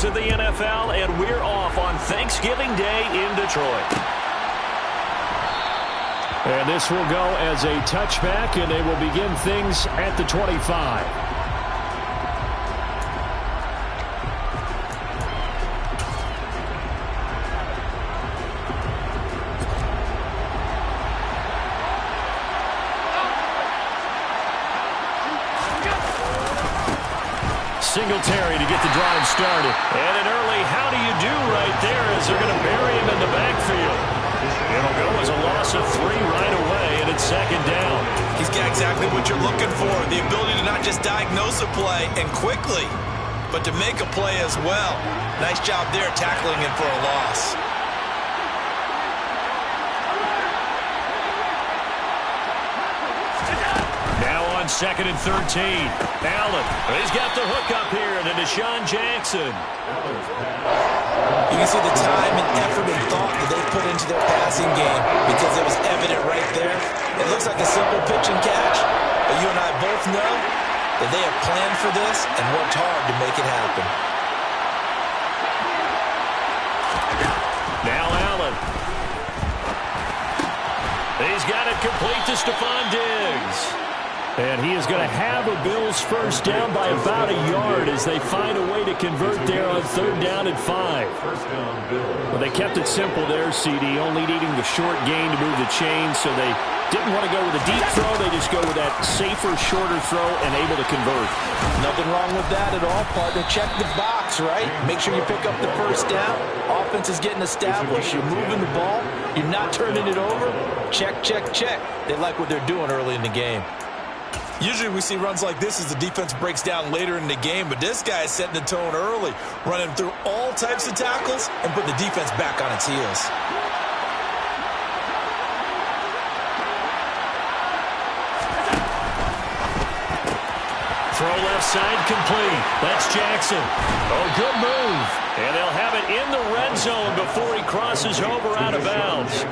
of the NFL, and we're off on Thanksgiving Day in Detroit. And this will go as a touchback, and they will begin things at the 25. Singletary to get the drive started. And an early how do you do right there as they're going to bury him in the backfield. It'll go as a loss of 3 right away, and it's second down. He's got exactly what you're looking for, the ability to not just diagnose a play and quickly, but to make a play as well. Nice job there tackling him for a loss. Second and 13. Allen. He's got the hook up here to Deshaun Jackson. You can see the time and effort and thought that they put into their passing game because it was evident right there. It looks like a simple pitch and catch, but you and I both know that they have planned for this and worked hard to make it happen. Now Allen. He's got it complete to Stephon Diggs. And he is going to have a Bills first down by about a yard as they find a way to convert there on 3rd down and 5. Well, they kept it simple there, CD, only needing the short gain to move the chains, so they didn't want to go with a deep throw. They just go with that safer, shorter throw and able to convert. Nothing wrong with that at all, partner. Check the box, right? Make sure you pick up the first down. Offense is getting established. You're moving the ball. You're not turning it over. Check, check, check. They like what they're doing early in the game. Usually we see runs like this as the defense breaks down later in the game, but this guy is setting the tone early, running through all types of tackles and putting the defense back on its heels. Throw left side complete. That's Jackson. Oh, good move. And they'll have it in the red zone before he crosses over out of bounds.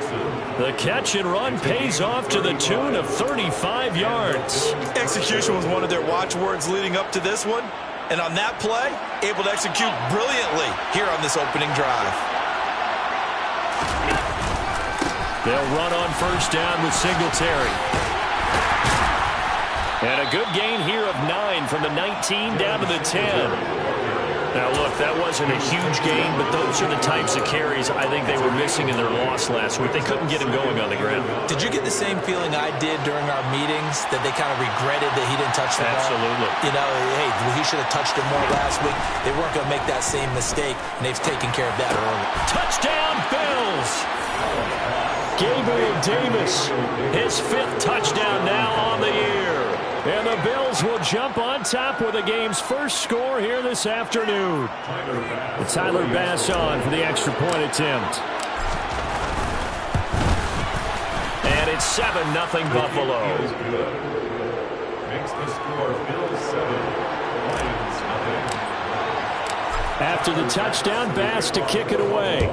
The catch and run pays off to the tune of 35 yards. Execution was one of their watchwords leading up to this one. And on that play, able to execute brilliantly here on this opening drive. They'll run on first down with Singletary. And a good gain here of 9 from the 19 down to the 10. Now, look, that wasn't a huge gain, but those are the types of carries I think they were missing in their loss last week. They couldn't get him going on the ground. Did you get the same feeling I did during our meetings, that they kind of regretted that he didn't touch the ball? Absolutely. You know, hey, he should have touched it more last week. They weren't going to make that same mistake, and they've taken care of that early. Touchdown, Bills! Gabriel Davis, his 5th touchdown now on the year. And the Bills will jump on top with the game's first score here this afternoon. Tyler Bass on for the extra point attempt. And it's 7-0 Buffalo. Makes the score Bills 7, Lions nothing. After the touchdown, Bass to kick it away.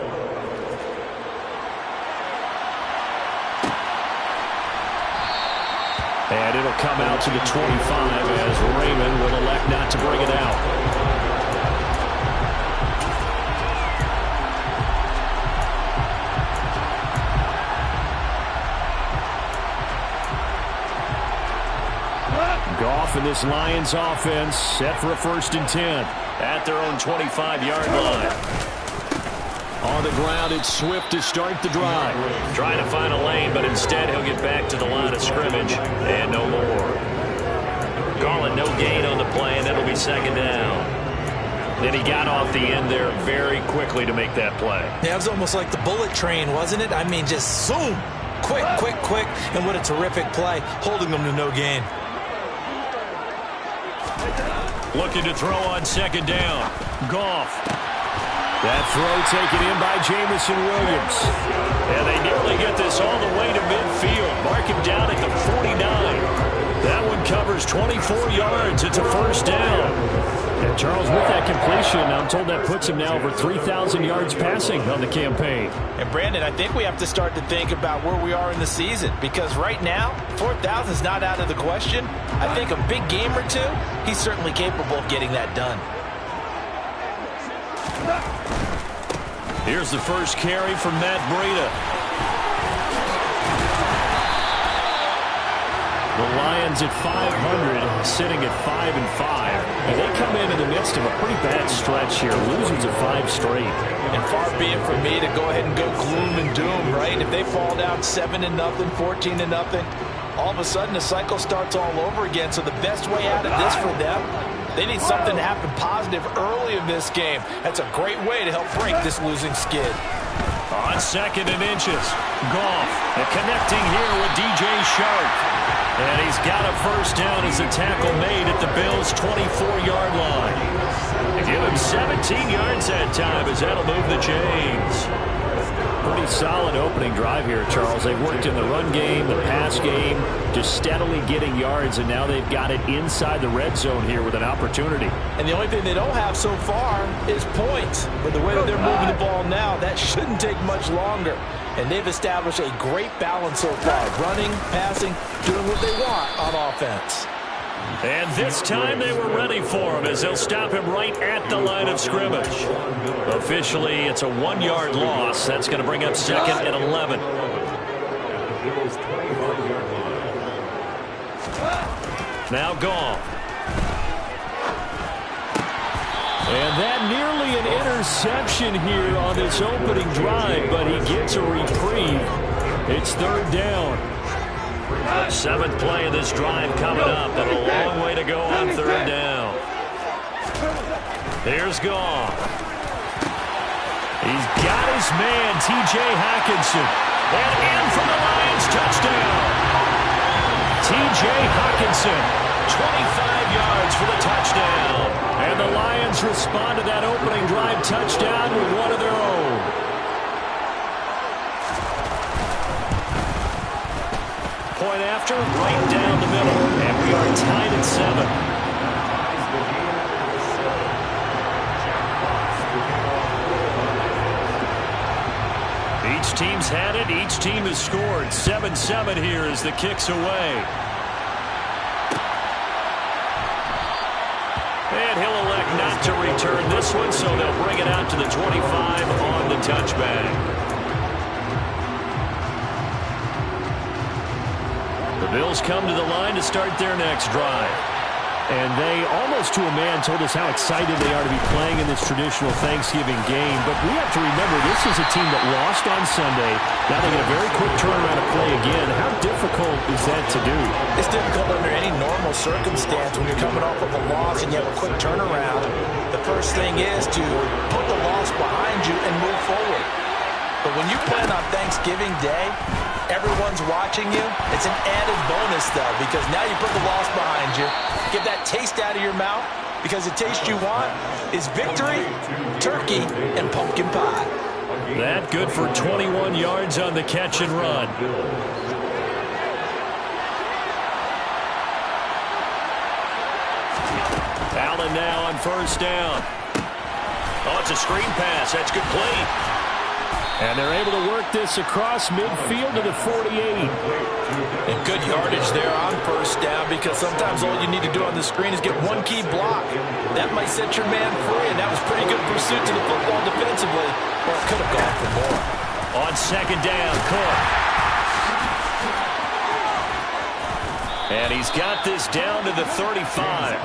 And it'll come out to the 25 as Raymond will elect not to bring it out. Goff and this Lions offense set for a 1st and 10 at their own 25-yard line. On the ground, it's Swift to start the drive. Trying to find a lane, but instead he'll get back to the line of scrimmage. And no more. Calling no gain on the play, and it'll be 2nd down. Then he got off the end there very quickly to make that play. Yeah, it was almost like the bullet train, wasn't it? I mean, just zoom. Quick, quick, quick. And what a terrific play, holding them to no gain. Looking to throw on 2nd down. Goff. That throw taken in by Jamison Williams. And they nearly get this all the way to midfield. Mark him down at the 49. That one covers 24 yards. It's a 1st down. And Charles, with that completion, I'm told that puts him now over 3,000 yards passing on the campaign. And Brandon, I think we have to start to think about where we are in the season, because right now, 4,000 is not out of the question. I think a big game or two, he's certainly capable of getting that done. Here's the first carry from Matt Breida. The Lions at 500, sitting at 5-5. And they come in the midst of a pretty bad stretch here, losing to 5 straight. And far be it from me to go ahead and go gloom and doom, right? If they fall down 7-0, 14-0, all of a sudden the cycle starts all over again. So the best way out of this for them, they need something to happen positive early in this game. That's a great way to help break this losing skid. On 2nd and inches, Goff connecting here with DJ Shark. And he's got a first down as a tackle made at the Bills' 24-yard line. They give him 17 yards that time as that'll move the chains. Pretty solid opening drive here, Charles. They've worked in the run game, the pass game, just steadily getting yards, and now they've got it inside the red zone here with an opportunity. And the only thing they don't have so far is points. But the way that they're moving the ball now, that shouldn't take much longer. And they've established a great balance so far. Running, passing, doing what they want on offense. And this time they were ready for him as they'll stop him right at the line of scrimmage. Officially, it's a 1-yard loss. That's going to bring up 2nd and 11. Now Goff. And that nearly an interception here on this opening drive, but he gets a reprieve. It's 3rd down. 7th play of this drive coming up, and a long way to go on 3rd down. Here's Goff. He's got his man, T.J. Hockenson. And in for the Lions, touchdown. T.J. Hockenson, 25 yards for the touchdown. And the Lions respond to that opening drive touchdown with one of their own. Point after, right down the middle. And we are tied at 7. Each team's had it. Each team has scored. 7-7 here as the kick's away. And he'll elect not to return this one, so they'll bring it out to the 25 on the touchback. The Bills come to the line to start their next drive. And they, almost to a man, told us how excited they are to be playing in this traditional Thanksgiving game. But we have to remember, this is a team that lost on Sunday. Now they get a very quick turnaround to play again. How difficult is that to do? It's difficult under any normal circumstance when you're coming off of a loss and you have a quick turnaround. The first thing is to put the loss behind you and move forward. But when you play on Thanksgiving Day, everyone's watching you. It's an added bonus, though, because now you put the loss behind you. Get that taste out of your mouth, because the taste you want is victory, turkey, and pumpkin pie. That good for 21 yards on the catch and run. Allen now on first down. Oh, it's a screen pass. That's complete. And they're able to work this across midfield to the 48. And good yardage there on first down, because sometimes all you need to do on the screen is get one key block. That might set your man free, and that was pretty good pursuit to the football defensively. Well, it could have gone for more. On second down, Cook. And he's got this down to the 35.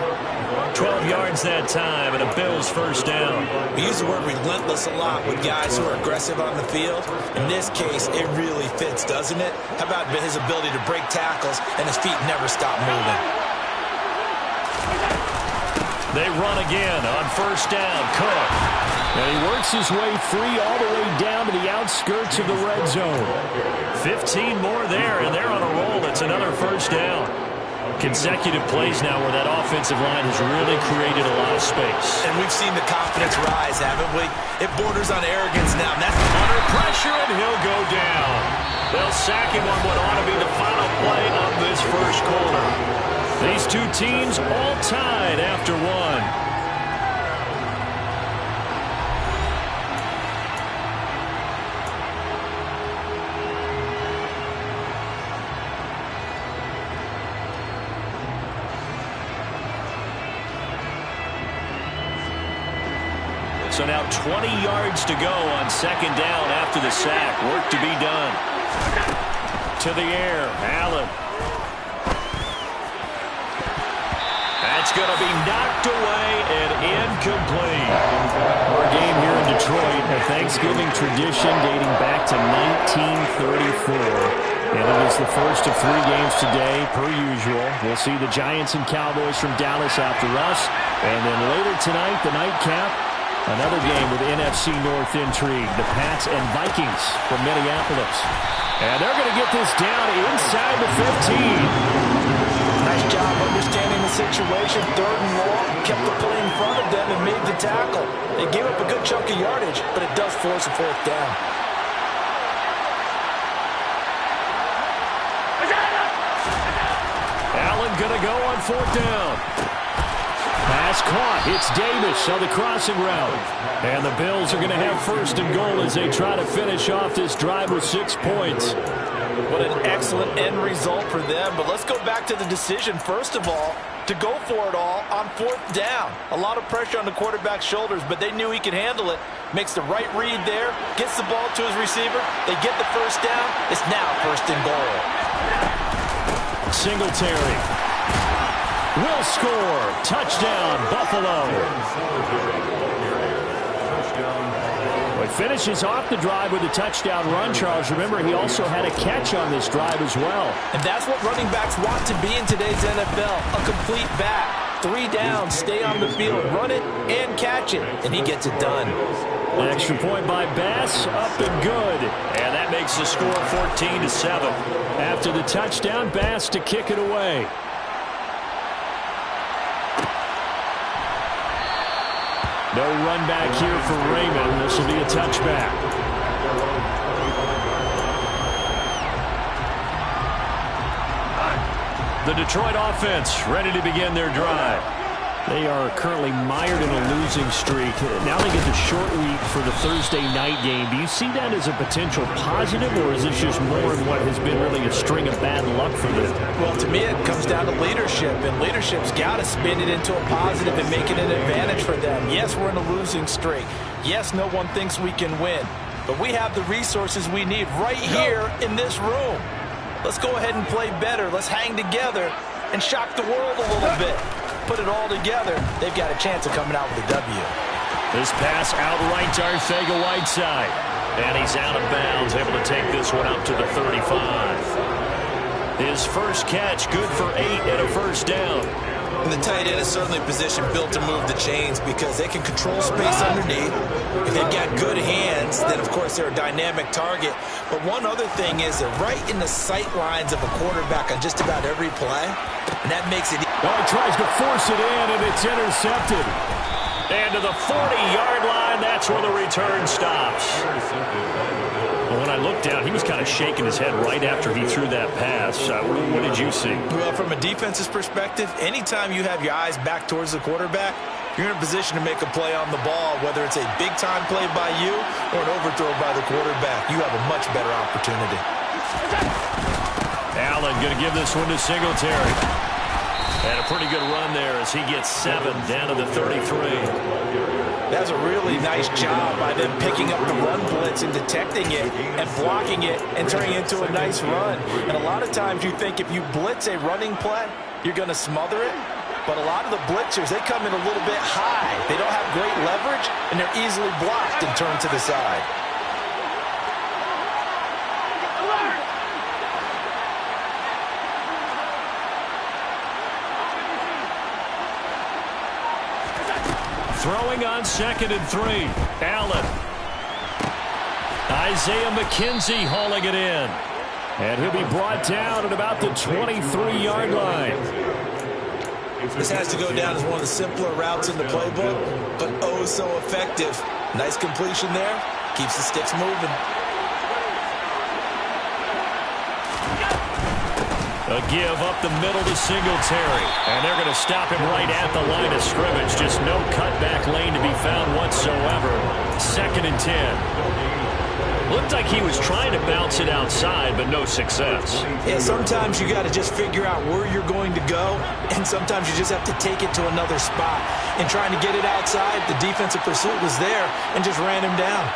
12 yards that time, and a Bills first down. We use the word relentless a lot with guys who are aggressive on the field. In this case, it really fits, doesn't it? How about his ability to break tackles and his feet never stop moving? They run again on first down. Cook. And he works his way free all the way down to the outskirts of the red zone. 15 more there, and they're on a roll. It's another first down. Consecutive plays now where that offensive line has really created a lot of space. And we've seen the confidence rise, haven't we? It borders on arrogance now. And that's under pressure, and he'll go down. They'll sack him on what ought to be the final play of this first quarter. These two teams all tied after one. So now 20 yards to go on second down after the sack. Work to be done. To the air, Allen. That's going to be knocked away and incomplete. Our game here in Detroit, a Thanksgiving tradition dating back to 1934. And it is the first of 3 games today, per usual. We'll see the Giants and Cowboys from Dallas after us. And then later tonight, the nightcap, another game with NFC North intrigue. The Pats and Vikings from Minneapolis. And they're going to get this down inside the 15. Nice job understanding the situation. 3rd and long, kept the play in front of them and made the tackle. They gave up a good chunk of yardage, but it does force a 4th down. Allen going to go on 4th down. Pass caught. It's Davis on the crossing route. And the Bills are going to have 1st and goal as they try to finish off this drive with 6 points. What an excellent end result for them. But let's go back to the decision, first of all, to go for it all on 4th down. A lot of pressure on the quarterback's shoulders, but they knew he could handle it. Makes the right read there, gets the ball to his receiver. They get the 1st down. It's now 1st and goal. Singletary will score. Touchdown, Buffalo. He finishes off the drive with a touchdown run, Charles. Remember, he also had a catch on this drive as well. And that's what running backs want to be in today's NFL, a complete back. 3 downs, stay on the field, run it, and catch it. And he gets it done. An extra point by Bass, up and good. And that makes the score 14-7. After the touchdown, Bass to kick it away. No run back here for Raymond. This will be a touchback. The Detroit offense ready to begin their drive. They are currently mired in a losing streak. Now they get the short week for the Thursday night game. Do you see that as a potential positive, or is this just more in what has been really a string of bad luck for them? Well, to me, it comes down to leadership, and leadership's got to spin it into a positive and make it an advantage for them. Yes, we're in a losing streak. Yes, no one thinks we can win, but we have the resources we need right here in this room. Let's go ahead and play better. Let's hang together and shock the world a little bit. Put it all together, they've got a chance of coming out with a W. This pass outright to Arcega-Whiteside. And he's out of bounds, able to take this one up to the 35. His first catch, good for 8 and a 1st down. And the tight end is certainly a position built to move the chains because they can control space underneath. If they've got good hands, then of course they're a dynamic target. But one other thing is they're right in the sight lines of a quarterback on just about every play. And that makes it... Oh, he tries to force it in, and it's intercepted. And to the 40-yard line, that's where the return stops. Well, when I looked down, he was kind of shaking his head right after he threw that pass. What did you see? Well, from a defense's perspective, anytime you have your eyes back towards the quarterback, you're in a position to make a play on the ball, whether it's a big-time play by you or an overthrow by the quarterback. You have a much better opportunity. Allen going to give this one to Singletary. And a pretty good run there as he gets 7 down to the 33. That's a really nice job by them picking up the run blitz and detecting it and blocking it and turning it into a nice run. And a lot of times you think if you blitz a running play, you're going to smother it. But a lot of the blitzers, they come in a little bit high. They don't have great leverage, and they're easily blocked and turned to the side. Throwing on 2nd and 3. Allen. Isaiah McKenzie hauling it in. And he'll be brought down at about the 23-yard line. This has to go down as one of the simpler routes in the playbook, but oh so effective. Nice completion there. Keeps the sticks moving. A give up the middle to Singletary. And they're going to stop him right at the line of scrimmage. Just no cutback lane to be found whatsoever. 2nd and 10. Looked like he was trying to bounce it outside, but no success. Yeah, sometimes you got to just figure out where you're going to go, and sometimes you just have to take it to another spot. And trying to get it outside, the defensive pursuit was there and just ran him down.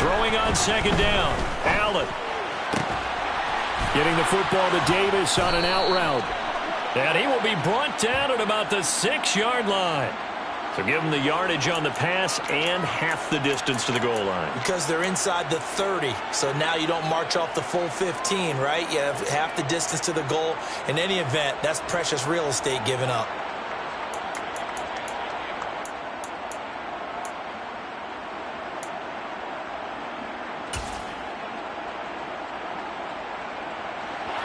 Throwing on 2nd down. Allen. Getting the football to Davis on an out route. And he will be brought down at about the 6-yard line. So give him the yardage on the pass and half the distance to the goal line. Because they're inside the 30, so now you don't march off the full 15, right? You have half the distance to the goal. In any event, that's precious real estate given up.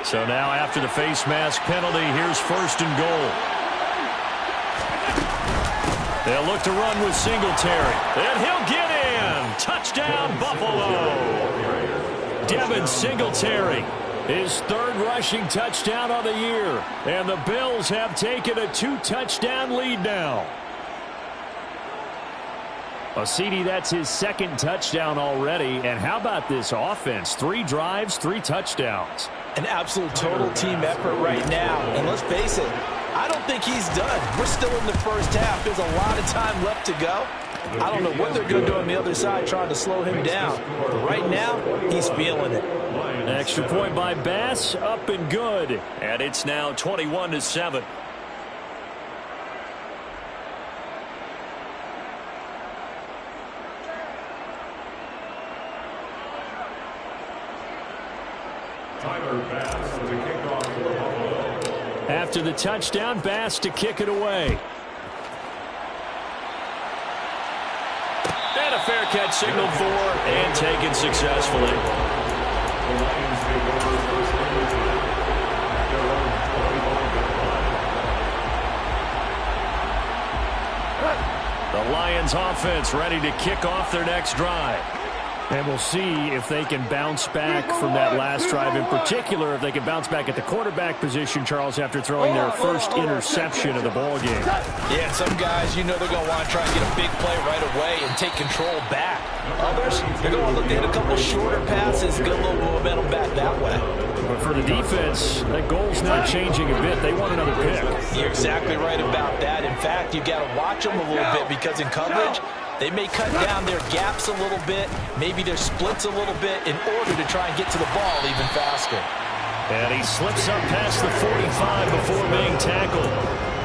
So now after the face mask penalty, here's 1st and goal. They'll look to run with Singletary. And he'll get in. Touchdown, Buffalo. Devin Singletary, his 3rd rushing touchdown of the year. And the Bills have taken a 2-touchdown lead now. Well, CD, that's his 2nd touchdown already. And how about this offense? 3 drives, 3 touchdowns. An absolute total team effort right now. And let's face it, I don't think he's done. We're still in the first half. There's a lot of time left to go. I don't know what they're going to do on the other side trying to slow him down. But right now, he's feeling it. Extra point by Bass, up and good. And it's now 21-7. After the touchdown, Bass to kick it away. And a fair catch signaled for and taken successfully. The Lions offense ready to kick off their next drive. And we'll see if they can bounce back from that last drive. In particular, if they can bounce back at the quarterback position, Charles, after throwing their first interception of the ballgame. Yeah, some guys, you know they're going to want to try and get a big play right away and take control back. Others, they're going to look at a couple shorter passes, get a little momentum back that way. But for the defense, that goal's not changing a bit. They want another pick. You're exactly right about that. In fact, you've got to watch them a little bit because in coverage, they may cut down their gaps a little bit, maybe their splits a little bit in order to try and get to the ball even faster. And he slips up past the 45 before being tackled.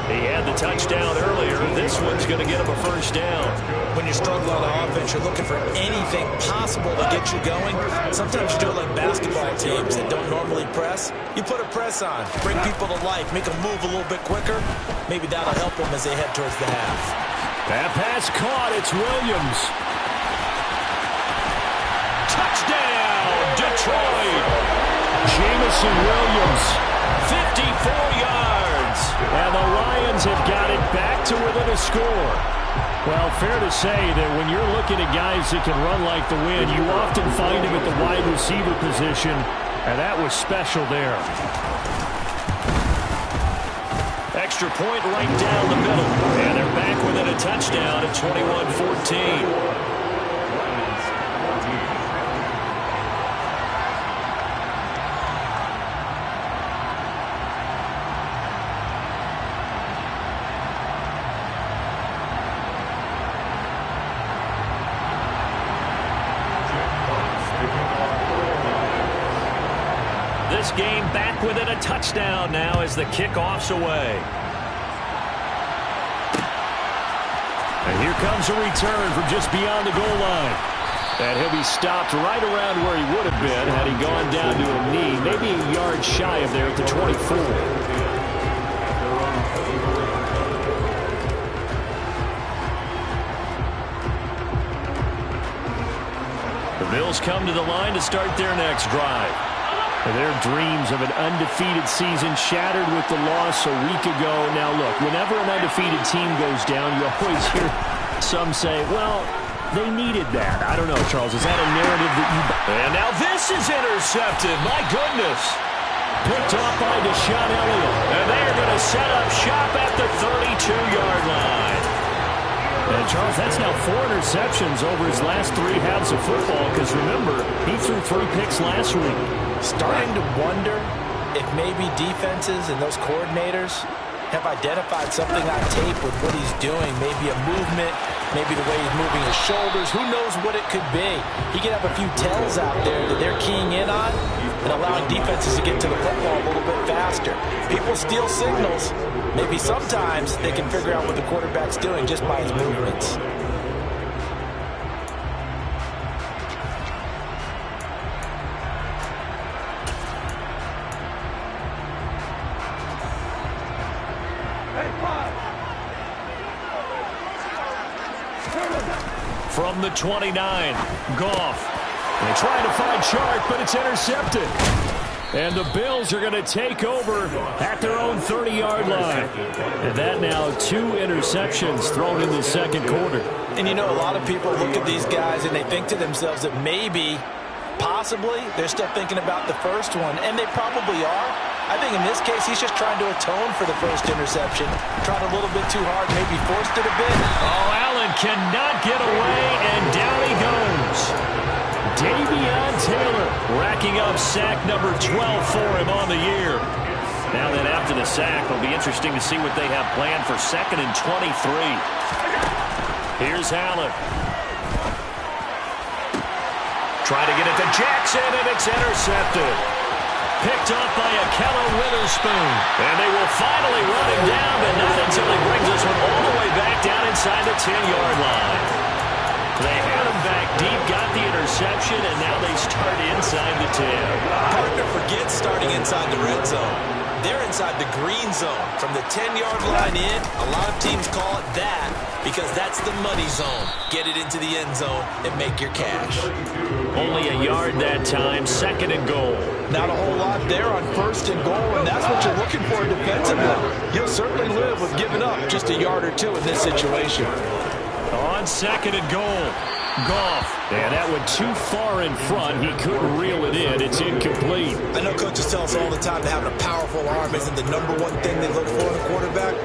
He had the touchdown earlier. This one's going to get him a first down. When you struggle on offense, you're looking for anything possible to get you going. Sometimes you do it like basketball teams that don't normally press. You put a press on, bring people to life, make them move a little bit quicker. Maybe that'll help them as they head towards the half. That pass caught. It's Williams. Touchdown, Detroit. Jamison Williams, 54 yards. And the Lions have got it back to within a score. Well, fair to say that when you're looking at guys that can run like the wind, you often find them at the wide receiver position, and that was special there. Extra point right down the middle. And they're back within a touchdown at 21-14. This game back within a touchdown now as the kickoff's away. And here comes a return from just beyond the goal line. And he'll be stopped right around where he would have been had he gone down to a knee, maybe a yard shy of there at the 24. The Bills come to the line to start their next drive. Their dreams of an undefeated season shattered with the loss a week ago. Now, look, whenever an undefeated team goes down, you always hear some say, well, they needed that. I don't know, Charles. Is that a narrative that you... And now this is intercepted. My goodness. Picked off by Deshaun Elliott. And they're going to set up shop at the 32-yard line. And, Charles, that's now 4 interceptions over his last 3 halves of football because, remember, he threw 3 picks last week. Starting to wonder if maybe defenses and those coordinators have identified something on tape with what he's doing. Maybe a movement, maybe the way he's moving his shoulders. Who knows what it could be? He could have a few tells out there that they're keying in on and allowing defenses to get to the football a little bit faster. People steal signals. Maybe sometimes they can figure out what the quarterback's doing just by his movements. From the 29, Goff. They try to find Chark, but it's intercepted. And the Bills are going to take over at their own 30-yard line. And that now 2 interceptions thrown in the second quarter. And you know, a lot of people look at these guys and they think to themselves that maybe, possibly, they're still thinking about the first one. And they probably are. I think in this case, he's just trying to atone for the first interception. Tried a little bit too hard, maybe forced it a bit. Oh, Allen cannot get away, and down he goes. Davion Taylor racking up sack number 12 for him on the year. Now then, after the sack, it'll be interesting to see what they have planned for 2nd and 23. Here's Allen. Trying to get it to Jackson, and it's intercepted. Picked off by Akello Witherspoon. And they will finally run him down, but not until he brings this one all the way back down inside the 10-yard line. They had him back deep, got the interception, and now they start inside the 10. Partner forgets starting inside the red zone. They're inside the green zone. From the 10-yard line in, a lot of teams call it that because that's the money zone. Get it into the end zone and make your cash. Only a yard that time, 2nd and goal. Not a whole lot there on 1st and goal, and that's what you're looking for defensively. You'll certainly live with giving up just a yard or 2 in this situation. On 2nd and goal, Goff. And that went too far in front. He couldn't reel it in. It's incomplete. I know coaches tell us all the time that having a powerful arm isn't the #1 thing they look for in a quarterback.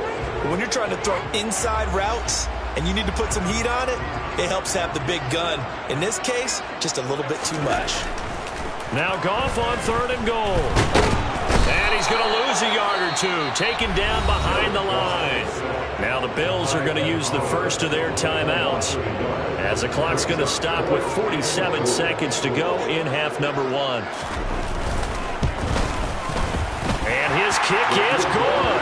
But when you're trying to throw inside routes and you need to put some heat on it, it helps have the big gun. In this case, just a little bit too much. Now Goff on 3rd and goal. And he's going to lose a yard or 2, taken down behind the line. Now the Bills are going to use the first of their timeouts as the clock's going to stop with 47 seconds to go in half number 1. And his kick is good.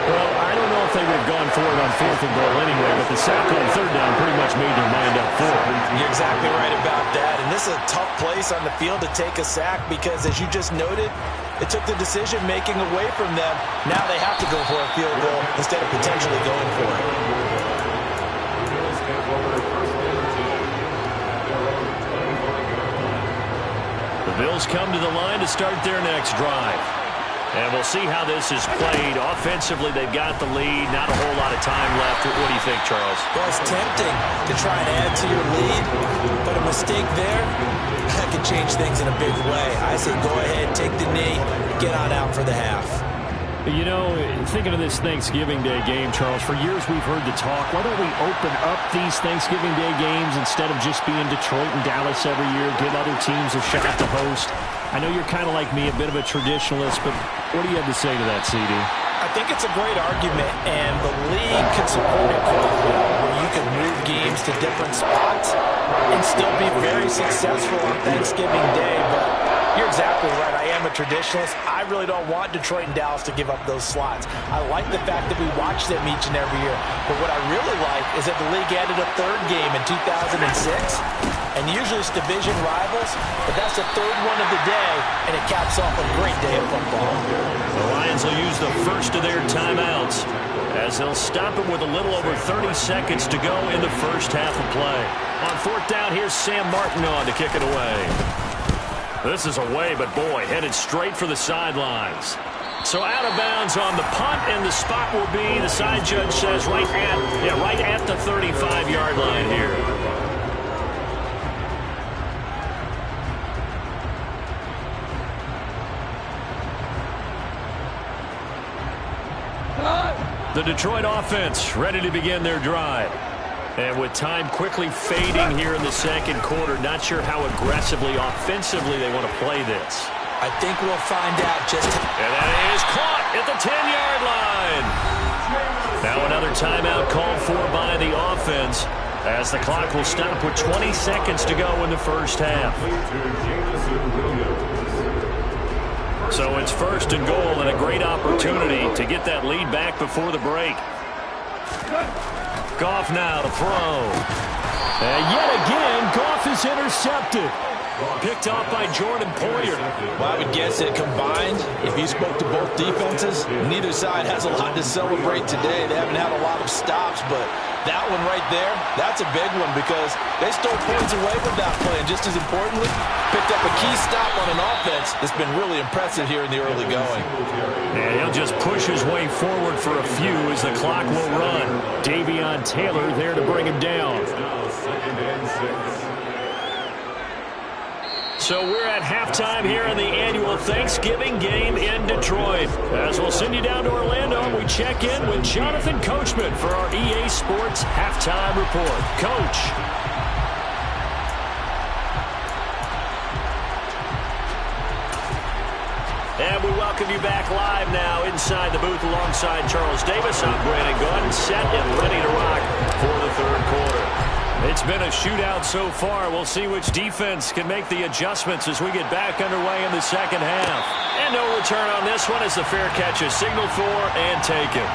Well, I don't know if they would have gone for it on 4th and goal anyway, but the sack on 3rd down pretty much made their mind up for it. You're exactly right about that. And this is a tough place on the field to take a sack because, as you just noted, it took the decision-making away from them. Now they have to go for a field goal instead of potentially going for it. The Bills come to the line to start their next drive. And we'll see how this is played. Offensively, they've got the lead. Not a whole lot of time left. What do you think, Charles? Well, it's tempting to try and add to your lead, but a mistake there, that can change things in a big way. I say go ahead, take the knee, get on out for the half. You know, thinking of this Thanksgiving Day game, Charles, for years we've heard the talk, why don't we open up these Thanksgiving Day games instead of just being Detroit and Dallas every year, give other teams a shot to host? I know you're kind of like me, a bit of a traditionalist, but what do you have to say to that, CD? I think it's a great argument, and the league can support it quite well, where you can move games to different spots and still be very successful on Thanksgiving Day, but you're exactly right. I am a traditionalist. I really don't want Detroit and Dallas to give up those slots. I like the fact that we watch them each and every year. But what I really like is that the league added a 3rd game in 2006. And usually it's division rivals, but that's the 3rd one of the day, and it caps off a great day of football. The Lions will use the first of their timeouts as they'll stop it with a little over 30 seconds to go in the first half of play. On 4th down, here's Sam Martin on to kick it away. This is away, but boy, headed straight for the sidelines. So out of bounds on the punt, and the spot will be, the side judge says, right at the 35-yard line here. The Detroit offense ready to begin their drive. And with time quickly fading here in the second quarter, not sure how aggressively, offensively they want to play this. I think we'll find out just... And that is caught at the 10-yard line. Now another timeout called for by the offense as the clock will stop with 20 seconds to go in the first half. So it's first and goal and a great opportunity to get that lead back before the break. Goff now to throw. And yet again, Goff is intercepted. Picked off by Jordan Poyer. Well, I would guess that combined, if you spoke to both defenses, neither side has a lot to celebrate today. They haven't had a lot of stops, but that one right there, that's a big one because they stole points away with that play. And just as importantly, picked up a key stop on an offense that's been really impressive here in the early going. And he'll just push his way forward for a few as the clock will run. Davion Taylor there to bring him down. So we're at halftime here in the annual Thanksgiving game in Detroit. As we'll send you down to Orlando, we check in with Jonathan Coachman for our EA Sports Halftime Report. Coach. And we welcome you back live now inside the booth alongside Charles Davis. I'm Brandon Gunn, set and ready to rock for the third quarter. It's been a shootout so far. We'll see which defense can make the adjustments as we get back underway in the second half. And no return on this one as the fair catch is signaled for and taken.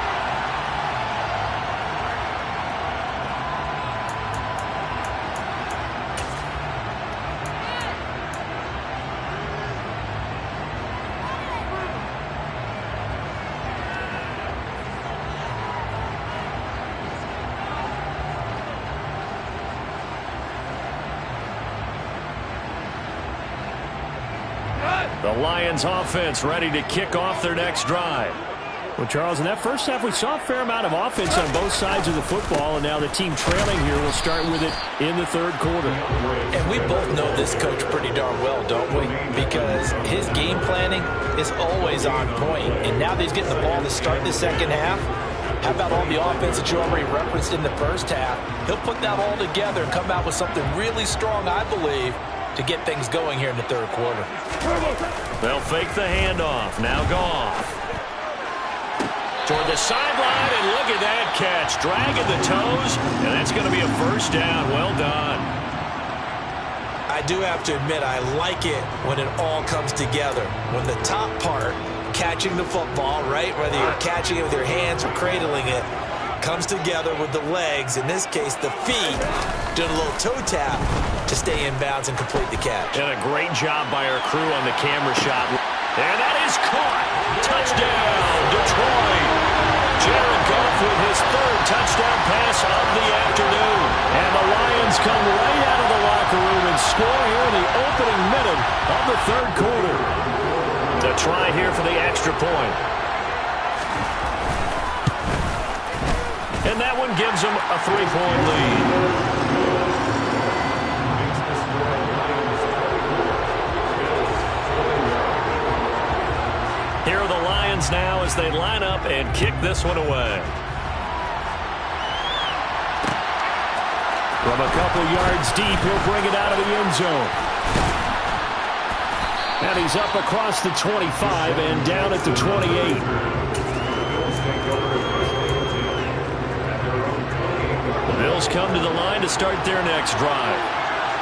The Lions offense ready to kick off their next drive. Well, Charles, in that first half, we saw a fair amount of offense on both sides of the football, and now the team trailing here will start with it in the third quarter. And we both know this coach pretty darn well, don't we? Because his game planning is always on point. And now that he's getting the ball to start the second half, how about all the offense that you already referenced in the first half? He'll put that all together and come out with something really strong, I believe, to get things going here in the third quarter. They'll fake the handoff. Now Goff. Toward the sideline, and look at that catch. Dragging the toes, and that's going to be a first down. Well done. I do have to admit, I like it when it all comes together. When the top part, catching the football, right, whether you're catching it with your hands or cradling it, comes together with the legs, in this case the feet, doing a little toe tap to stay in bounds and complete the catch. And a great job by our crew on the camera shot. And that is caught. Touchdown, Detroit. Jared Goff with his third touchdown pass of the afternoon. And the Lions come right out of the locker room and score here in the opening minute of the third quarter. To try here for the extra point. And that one gives them a 3-point lead. Here are the Lions now as they line up and kick this one away. From a couple yards deep, he'll bring it out of the end zone. And he's up across the 25 and down at the 28. The Bills come to the line to start their next drive.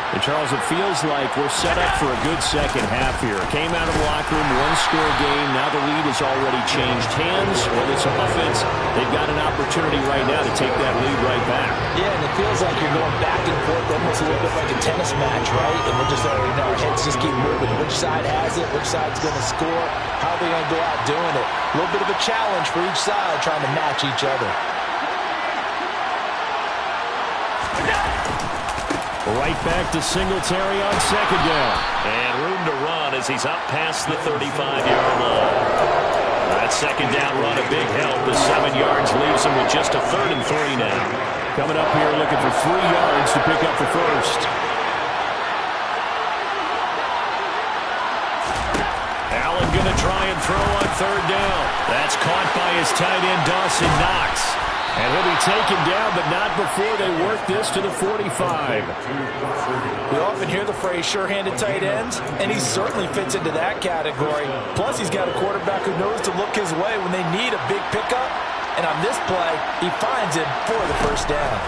And Charles, it feels like we're set up for a good second half here. Came out of the locker room, one-score game. Now the lead has already changed hands. Well, this offense, they've got an opportunity right now to take that lead right back. Yeah, and it feels like you're going back and forth almost a little bit like a tennis match, right? And we're just already know our heads just keep moving. Which side has it? Which side's going to score? How are they going to go out doing it? A little bit of a challenge for each side trying to match each other. Right back to Singletary on second down. And room to run as he's up past the 35-yard line. That second down run a big help. The 7 yards leaves him with just a 3rd and 3 now. Coming up here looking for 3 yards to pick up the first. Allen going to try and throw on third down. That's caught by his tight end, Dawson Knox. And he'll be taken down, but not before they work this to the 45. We often hear the phrase sure-handed tight ends, and he certainly fits into that category. Plus, he's got a quarterback who knows to look his way when they need a big pickup. And on this play, he finds it for the first down.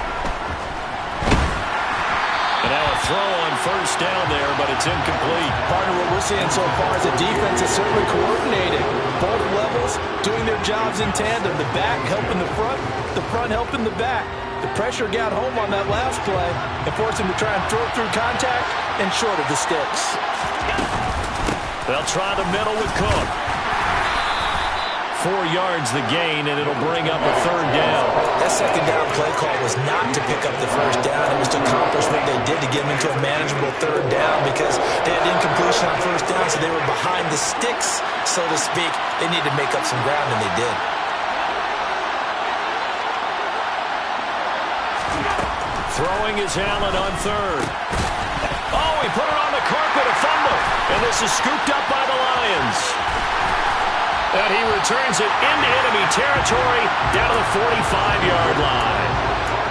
And now a throw on first down there, but it's incomplete. Partner, what we're seeing so far is the defense is certainly coordinated. Both levels doing their jobs in tandem. The back helping the front helping the back. The pressure got home on that last play and forced him to try and throw through contact and short of the sticks. They'll try the middle with Cook. 4 yards the gain, and it'll bring up a third down. That second down play call was not to pick up the first down. It was to accomplish what they did to get them into a manageable third down because they had incompletion on first down, so they were behind the sticks, so to speak. They needed to make up some ground, and they did. Throwing is Allen on third. Oh, he put it on the carpet, a fumble. And this is scooped up by the Lions. And he returns it into enemy territory down to the 45-yard line.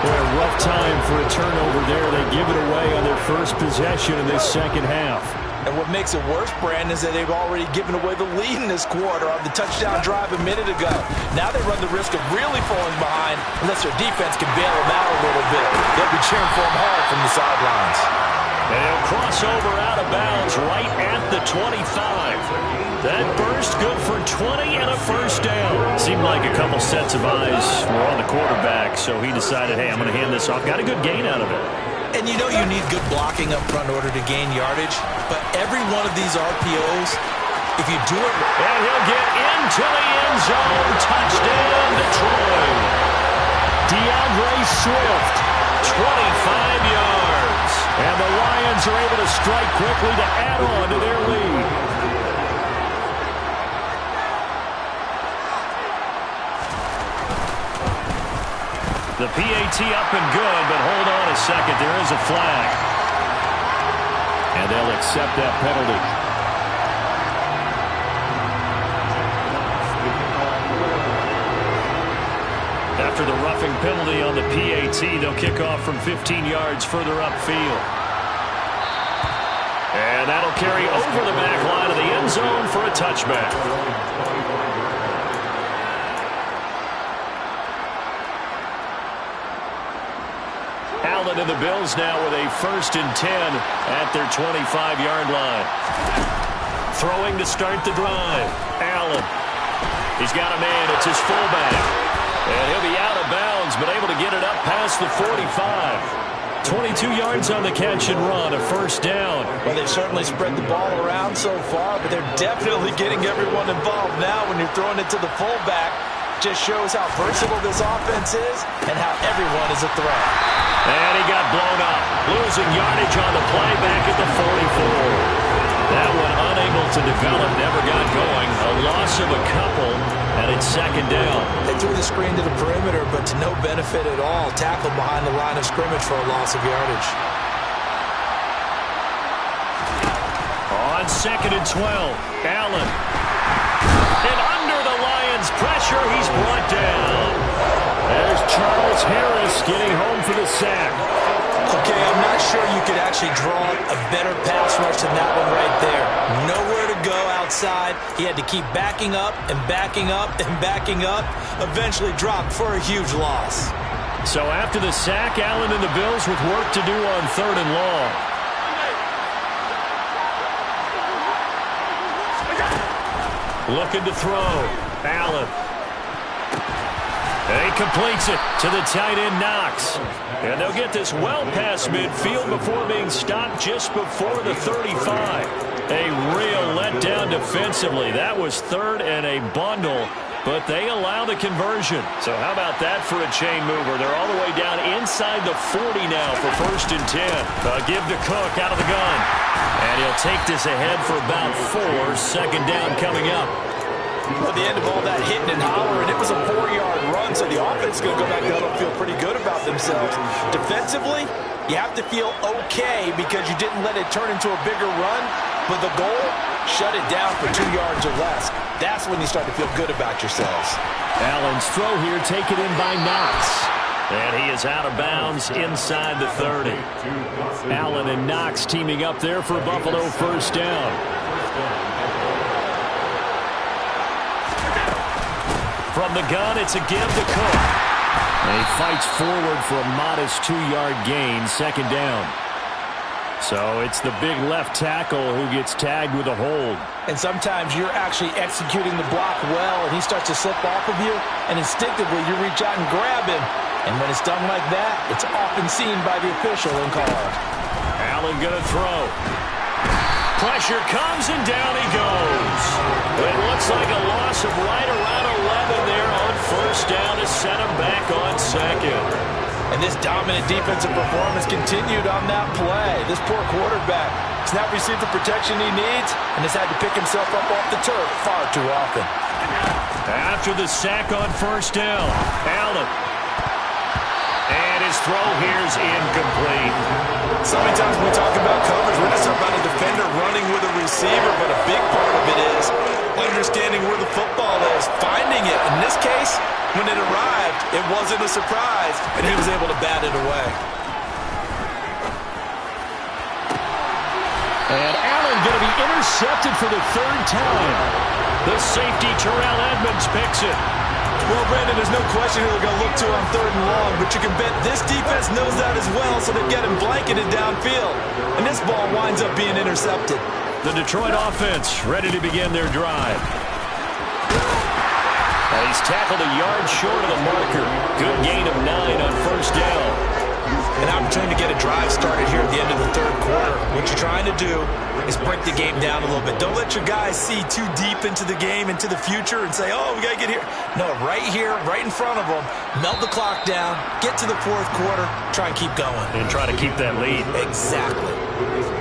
Boy, a rough time for a turnover there. They give it away on their first possession in this second half. And what makes it worse, Brandon, is that they've already given away the lead in this quarter on the touchdown drive a minute ago. Now they run the risk of really falling behind unless their defense can bail them out a little bit. They'll be cheering for them hard from the sidelines. And he'll cross over out of bounds right at the 25. That burst good for 20 and a first down. Seemed like a couple sets of eyes were on the quarterback, so he decided, hey, I'm going to hand this off. Got a good gain out of it. And you know you need good blocking up front in order to gain yardage, but every one of these RPOs, if you do it... And he'll get into the end zone. Touchdown, Detroit. DeAndre Swift, 25 yards. And the Lions are able to strike quickly to add on to their lead. The PAT up and good, but hold on a second. There is a flag. And they'll accept that penalty. After the roughing penalty on the PAT, they'll kick off from 15 yards further upfield. And that'll carry over the back line of the end zone for a touchback. Allen and the Bills now with a 1st and 10 at their 25-yard line. Throwing to start the drive. Allen. He's got a man. It's his fullback. And he'll be out of bounds, but able to get it up past the 45. 22 yards on the catch and run, a first down. Well, they've certainly spread the ball around so far, but they're definitely getting everyone involved now when you're throwing it to the fullback. Just shows how versatile this offense is and how everyone is a threat. And he got blown up. Losing yardage on the play back at the 44. That one unable to develop, never got going. A loss of a couple, and it's 2nd down. They threw the screen to the perimeter, but to no benefit at all. Tackled behind the line of scrimmage for a loss of yardage. On 2nd and 12, Allen. And under the Lions' pressure, he's brought down. There's Charles Harris getting home for the sack. Okay, I'm not sure you could actually draw a better pass rush than that one right there. Nowhere to go outside. He had to keep backing up and backing up and backing up. Eventually dropped for a huge loss. So after the sack, Allen and the Bills with work to do on 3rd and long. Looking to throw. Allen. And he completes it to the tight end, Knox. And they'll get this well past midfield before being stopped just before the 35. A real letdown defensively. That was 3rd and a bundle, but they allow the conversion. So how about that for a chain mover? They're all the way down inside the 40 now for 1st and 10. Give to Cook out of the gun. And he'll take this ahead for about 4. 2nd down coming up. At the end of all that hitting and hollering, it was a 4-yard run, so the offense is going to go back and feel pretty good about themselves. Defensively, you have to feel okay because you didn't let it turn into a bigger run. But the goal, shut it down for 2 yards or less. That's when you start to feel good about yourselves. Allen's throw here taken in by Knox. And he is out of bounds inside the 30. Allen and Knox teaming up there for Buffalo first down. From the gun, it's a give to Cook. And he fights forward for a modest 2-yard gain, second down. So it's the big left tackle who gets tagged with a hold. And sometimes you're actually executing the block well, and he starts to slip off of you, and instinctively you reach out and grab him. And when it's done like that, it's often seen by the official and called. Allen going to throw. Pressure comes, and down he goes. It looks like a loss of right around 11 there on first down to set him back on second. And this dominant defensive performance continued on that play. This poor quarterback has not received the protection he needs and has had to pick himself up off the turf far too often. After the sack on first down, Allen. And his throw here is incomplete. So many times when we talk about coverage, we're just talking about a defender running with a receiver, but a big part of it is understanding where the football is, finding it. In this case, when it arrived, it wasn't a surprise, and he was able to bat it away. And Allen going to be intercepted for the third time. The safety, Terrell Edmonds, picks it. Well, Brandon, there's no question who they're going to look to on third and long, but you can bet this defense knows that as well, so they've got him blanketed downfield. And this ball winds up being intercepted. The Detroit offense ready to begin their drive. And he's tackled a yard short of the marker. Good gain of 9 on first down. An opportunity to get a drive started here at the end of the third quarter. What you're trying to do is break the game down a little bit. Don't let your guys see too deep into the game, into the future, and say, oh, we got to get here. No, right here, right in front of them, melt the clock down, get to the fourth quarter, try and keep going. And try to keep that lead. Exactly.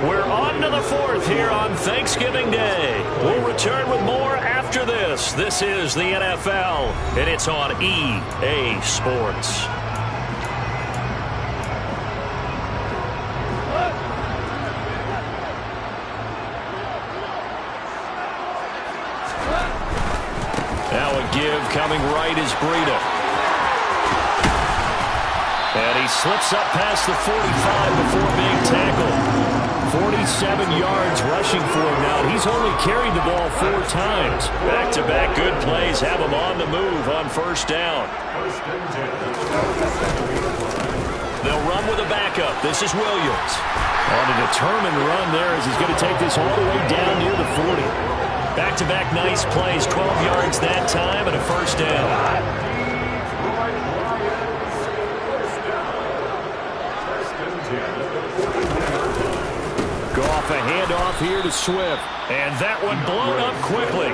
We're on to the fourth here on Thanksgiving Day. We'll return with more after this. This is the NFL, and it's on EA Sports. Now a give coming right is Breida. And he slips up past the 45 before being tackled. 47 yards rushing for him now. He's only carried the ball 4 times. Back-to-back good plays have him on the move on first down. They'll run with a backup. This is Williams. On a determined run there as he's going to take this all the way down near the 40. Back-to-back nice plays, 12 yards that time and a first down. Goff, a handoff here to Swift. And that one blown up quickly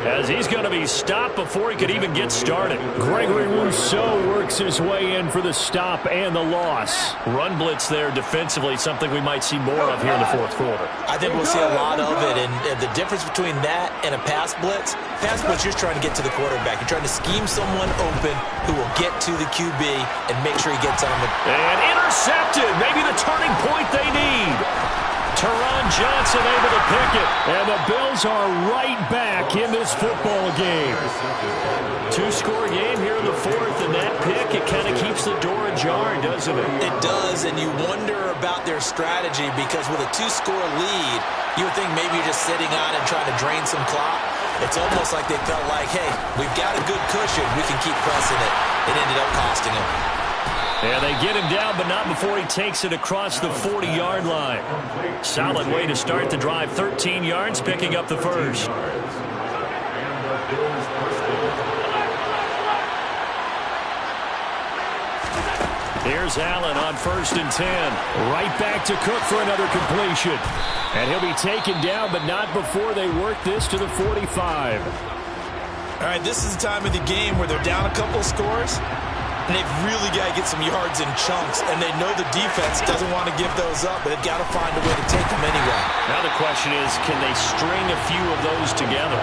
as he's going to be stopped before he could even get started. Gregory Rousseau works his way in for the stop and the loss. Run blitz there defensively, something we might see more of here in the fourth quarter. I think we'll see a lot of it, and the difference between that and a pass blitz, you're just trying to get to the quarterback. You're trying to scheme someone open who will get to the QB and make sure he gets on the... And intercepted, maybe the turning point they need. Teron Johnson able to pick it, and the Bills are right back in this football game. 2-score game here in the fourth, and that pick, it kind of keeps the door ajar, doesn't it? It does, and you wonder about their strategy because with a 2-score lead, you would think maybe you're just sitting on and trying to drain some clock. It's almost like they felt like, hey, we've got a good cushion. We can keep pressing it. It ended up costing them. Yeah, they get him down, but not before he takes it across the 40-yard line. Solid way to start the drive. 13 yards, picking up the first. Here's Allen on 1st and 10. Right back to Cook for another completion. And he'll be taken down, but not before they work this to the 45. All right, this is the time of the game where they're down a couple of scores. And they've really got to get some yards in chunks, and they know the defense doesn't want to give those up, but they've got to find a way to take them anyway. Now the question is, can they string a few of those together?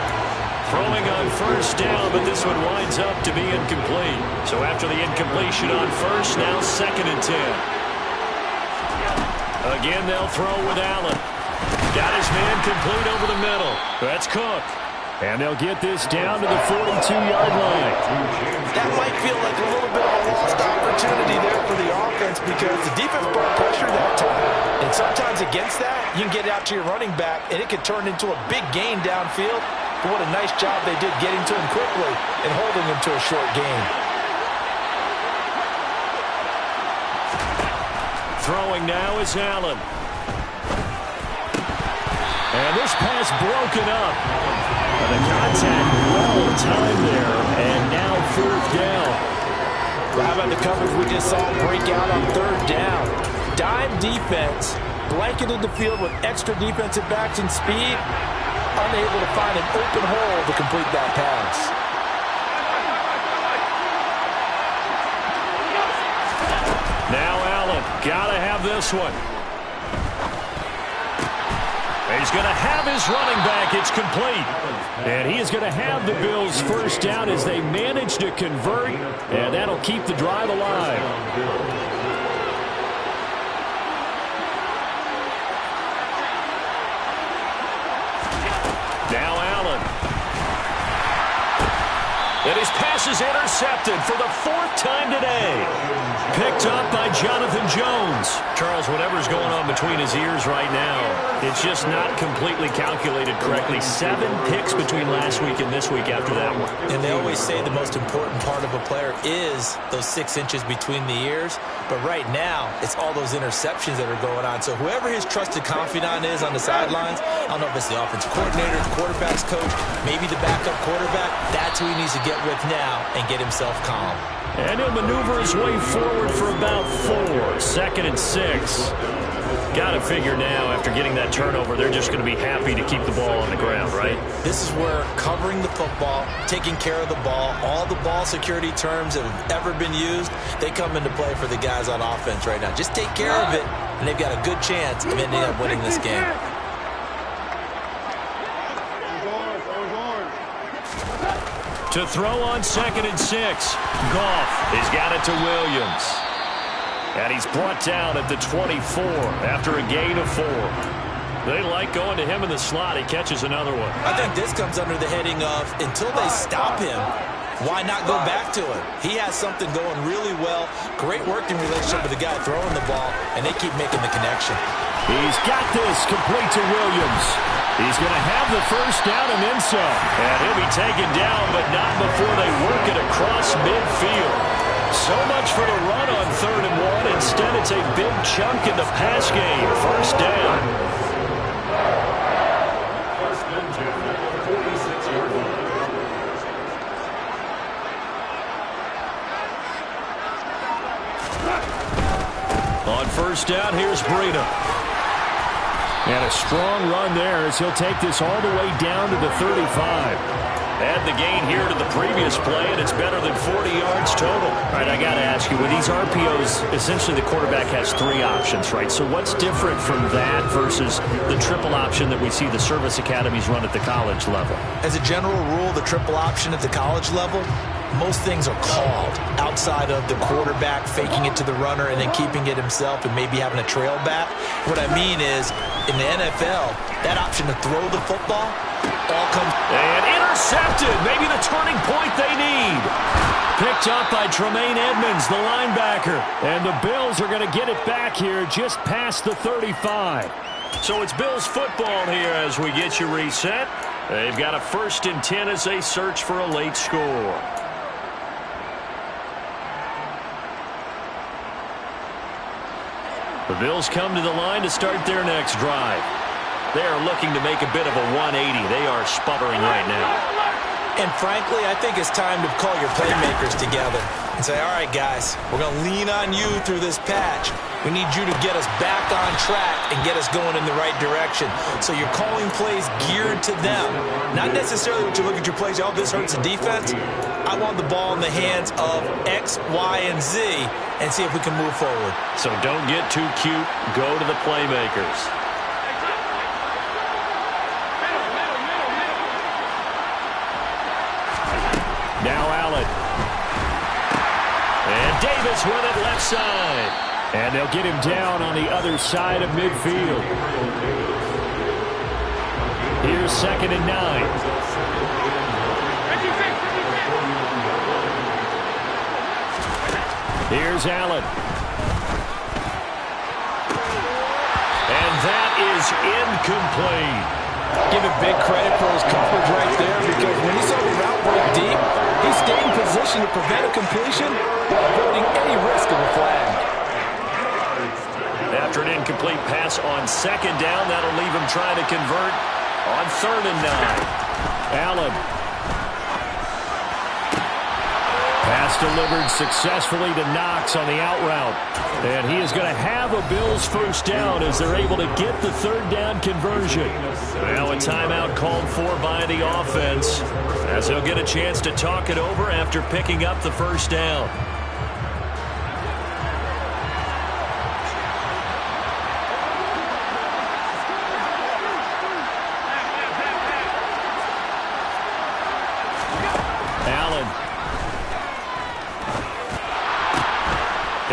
Throwing on first down, but this one winds up to be incomplete. So after the incompletion on first, now 2nd and 10. Again, they'll throw with Allen. Got his man complete over the middle. That's Cook. And they'll get this down to the 42-yard line. That might feel like a little bit of a lost opportunity there for the offense because the defense brought pressure that time. And sometimes against that, you can get it out to your running back, and it could turn into a big gain downfield. But what a nice job they did getting to him quickly and holding him to a short gain. Throwing now is Allen. And this pass broken up. The contact well timed there, and now 4th down. How about the coverage we just saw break out on 3rd down? Dime defense, blanketed the field with extra defensive backs and speed, unable to find an open hole to complete that pass. Now Allen, gotta have this one. He's going to have his running back. It's complete. And he is going to have the Bills' 1st down as they manage to convert, and that'll keep the drive alive. Now Allen. And his pass is intercepted for the 4th time today. Picked up by Jonathan Jones. Charles, whatever's going on between his ears right now, it's just not completely calculated correctly. 7 picks between last week and this week after that one. And they always say the most important part of a player is those 6 inches between the ears. But right now, it's all those interceptions that are going on. So whoever his trusted confidant is on the sidelines, I don't know if it's the offensive coordinator, the quarterback's coach, maybe the backup quarterback, that's who he needs to get with now and get himself calm. And he'll maneuver his way forward for about 4. 2nd and 6. Got to figure now, after getting that turnover, they're just going to be happy to keep the ball on the ground, right? This is where covering the football, taking care of the ball, all the ball security terms that have ever been used, they come into play for the guys on offense right now. Just take care of it, and they've got a good chance of ending up winning this game. To throw on 2nd and 6. Goff has got it to Williams. And he's brought down at the 24 after a gain of 4. They like going to him in the slot. He catches another one. I think this comes under the heading of until they stop him, why not go back to him? He has something going really well. Great working relationship with the guy throwing the ball, and they keep making the connection. He's got this complete to Williams. He's going to have the 1st down and then some. And he'll be taken down, but not before they work it across midfield. So much for the run on 3rd and 1. Instead, it's a big chunk in the pass game. 1st down. 1st and 10, 46-yard line. On 1st down, here's Breida. And a strong run there as he'll take this all the way down to the 35. Add the gain here to the previous play, and it's better than 40 yards total. All right, I got to ask you, with these RPOs, essentially the quarterback has 3 options, right? So what's different from that versus the triple option that we see the service academies run at the college level? As a general rule, the triple option at the college level, most things are called outside of the quarterback faking it to the runner and then keeping it himself and maybe having a trail back. What I mean is, in the NFL, that option to throw the football all comes. And intercepted. Maybe the turning point they need. Picked up by Tremaine Edmonds, the linebacker. And the Bills are going to get it back here just past the 35. So it's Bills football here as we get you reset. They've got a 1st and 10 as they search for a late score. The Bills come to the line to start their next drive. They are looking to make a bit of a 180. They are sputtering right now. And frankly, I think it's time to call your playmakers together and say, all right, guys, we're going to lean on you through this patch. We need you to get us back on track and get us going in the right direction. So you're calling plays geared to them. Not necessarily what you look at your plays, oh, this hurts the defense. I want the ball in the hands of X, Y, and Z and see if we can move forward. So don't get too cute. Go to the playmakers. Now Allen. And Davis with it left side. And they'll get him down on the other side of midfield. Here's 2nd and 9. Here's Allen. And that is incomplete. Give him big credit for his coverage right there, because when he saw the route break deep, he stayed in position to prevent a completion while avoiding any risk of a flag. After an incomplete pass on 2nd down, that'll leave him trying to convert on 3rd and 9. Allen. Pass delivered successfully to Knox on the out route. And he is going to have a Bills first down as they're able to get the 3rd down conversion. Now a timeout called for by the offense as they'll get a chance to talk it over after picking up the first down.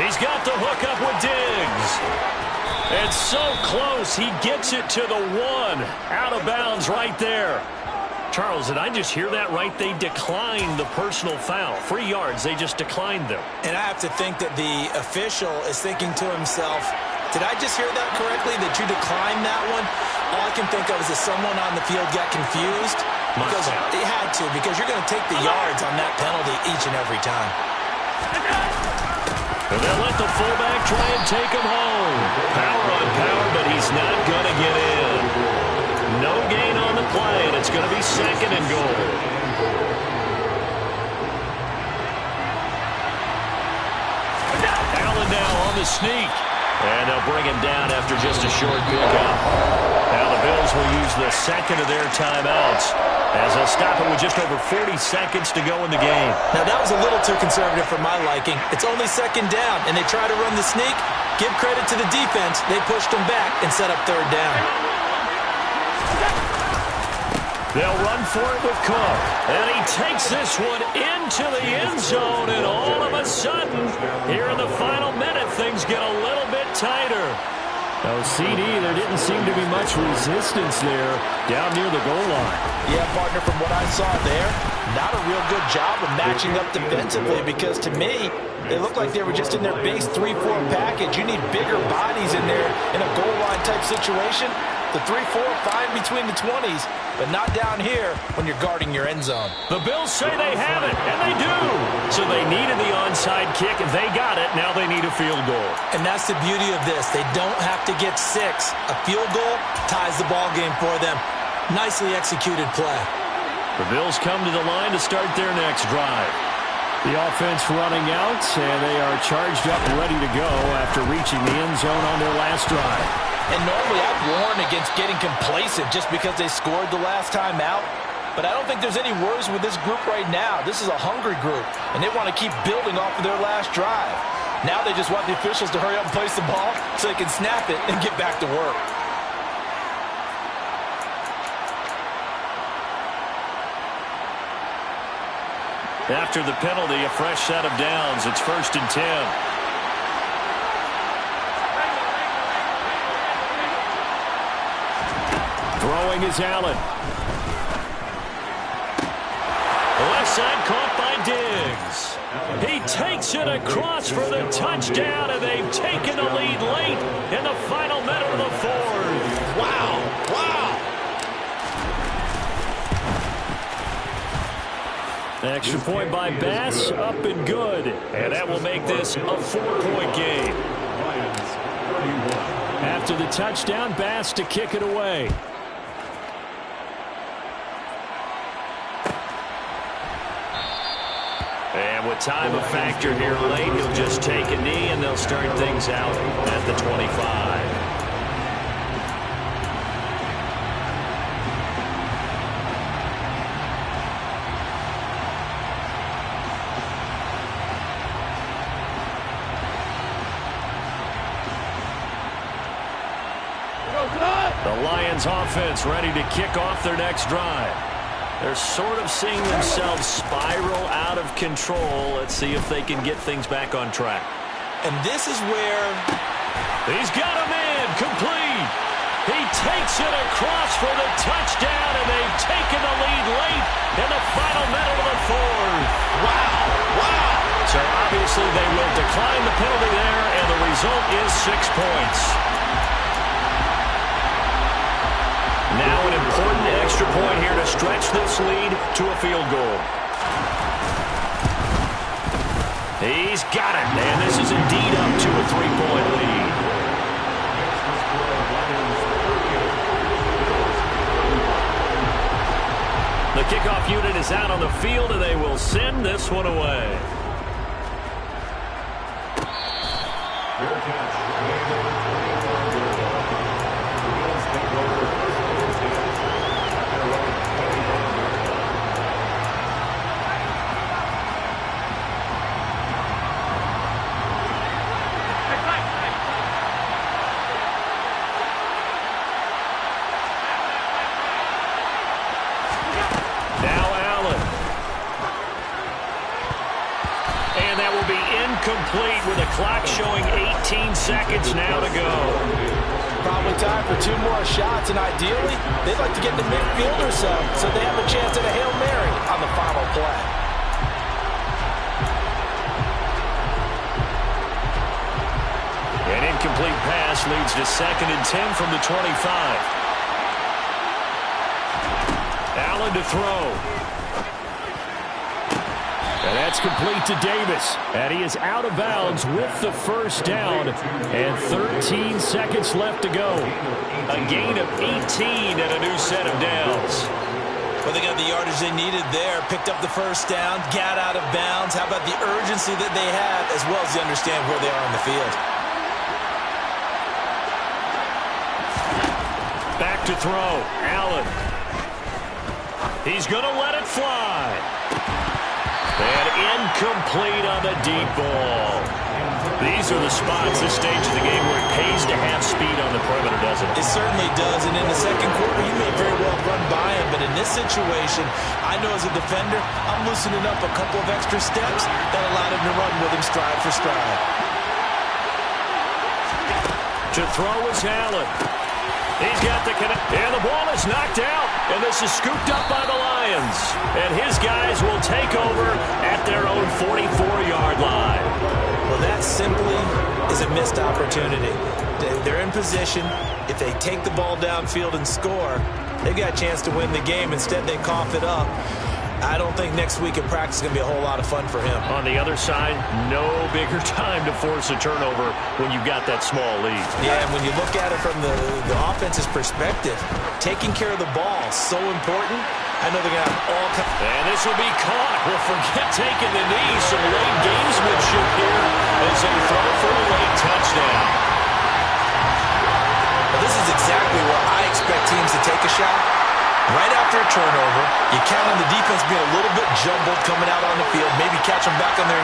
He's got the hook up with Diggs. It's so close, he gets it to the 1. Out of bounds right there. Charles, did I just hear that right? They declined the personal foul. 3 yards, they just declined them. And I have to think that the official is thinking to himself, did I just hear that correctly, that you declined that one? All I can think of is that someone on the field got confused. Because it had to, because you're going to take the yards on that penalty each and every time. And they'll let the fullback try and take him home. Power on power, but he's not going to get in. No gain on the play, and it's going to be 2nd and goal. Allen now on the sneak. And they'll bring him down after just a short pickup. Now the Bills will use the 2nd of their timeouts as they'll stop it with just over 40 seconds to go in the game. Now that was a little too conservative for my liking. It's only 2nd down, and they try to run the sneak. Give credit to the defense. They pushed them back and set up 3rd down. They'll run for it with Cook. And he takes this one into the end zone, and all of a sudden, here in the final minute, things get a little bit tighter. Now, CD, there didn't seem to be much resistance there down near the goal line. Yeah, partner, from what I saw there, not a real good job of matching up defensively, because to me, they looked like they were just in their base 3-4 package. You need bigger bodies in there in a goal line type situation. The 3-4, fine between the 20s, but not down here when you're guarding your end zone. The Bills say they have it, and they do. So they needed the onside kick, and they got it. Now they need a field goal. And that's the beauty of this. They don't have to get 6. A field goal ties the ball game for them. Nicely executed play. The Bills come to the line to start their next drive. The offense running out, and they are charged up, ready to go after reaching the end zone on their last drive. And normally I'd warn against getting complacent just because they scored the last time out. But I don't think there's any worries with this group right now. This is a hungry group, and they want to keep building off of their last drive. Now they just want the officials to hurry up and place the ball so they can snap it and get back to work. After the penalty, a fresh set of downs. It's 1st and 10. Throwing is Allen. Left side caught by Diggs. He takes it across for the touchdown, and they've taken the lead late in the final minute of the 4th. Wow. Wow. Extra point by Bass, up and good. And that will make this a 4-point game. After the touchdown, Bass to kick it away. And with time a factor here late, he'll just take a knee, and they'll start things out at the 25. The Lions offense ready to kick off their next drive. They're sort of seeing themselves spiral out of control. Let's see if they can get things back on track. And this is where he's got him in, complete. He takes it across for the touchdown, and they've taken the lead late in the final minute of the fourth. Wow. So obviously they will decline the penalty there, and the result is 6 points. Now an important extra point here to stretch this lead to a field goal. He's got it, and this is indeed up to a 3-point lead. The kickoff unit is out on the field, and they will send this one away. Complete with a clock showing 18 seconds now to go. Probably time for 2 more shots, and ideally, they'd like to get the midfield or so they have a chance at a Hail Mary on the final play. An incomplete pass leads to 2nd and 10 from the 25. Allen to throw. And that's complete to Davis. And he is out of bounds with the first down. And 13 seconds left to go. A gain of 18 and a new set of downs. Well, they got the yardage they needed there. Picked up the first down, got out of bounds. How about the urgency that they have, as well as they understand where they are on the field. Back to throw. Allen. He's going to let it fly. And incomplete on the deep ball. These are the spots, this stage of the game, where it pays to have speed on the perimeter, doesn't it? It certainly does, and in the second quarter, you may very well run by him, but in this situation, I know as a defender, I'm loosening up a couple of extra steps that allowed him to run with him stride for stride. To throw is Allen. He's got the connect, and the ball is knocked out, and this is scooped up by the Lions. And his guys will take over at their own 44-yard line. Well, that simply is a missed opportunity. They're in position. If they take the ball downfield and score, they've got a chance to win the game. Instead, they cough it up. I don't think next week in practice is going to be a whole lot of fun for him. On the other side, no bigger time to force a turnover when you've got that small lead. Yeah, and when you look at it from the offense's perspective, taking care of the ball is so important. I know they're going to have all kinds. And this will be caught. Well, forget taking the knee. Some late gamesmanship here as they throw for a late touchdown. Well, this is exactly where I expect teams to take a shot. Right after a turnover, you count on the defense being a little bit jumbled coming out on the field, maybe catch them back on their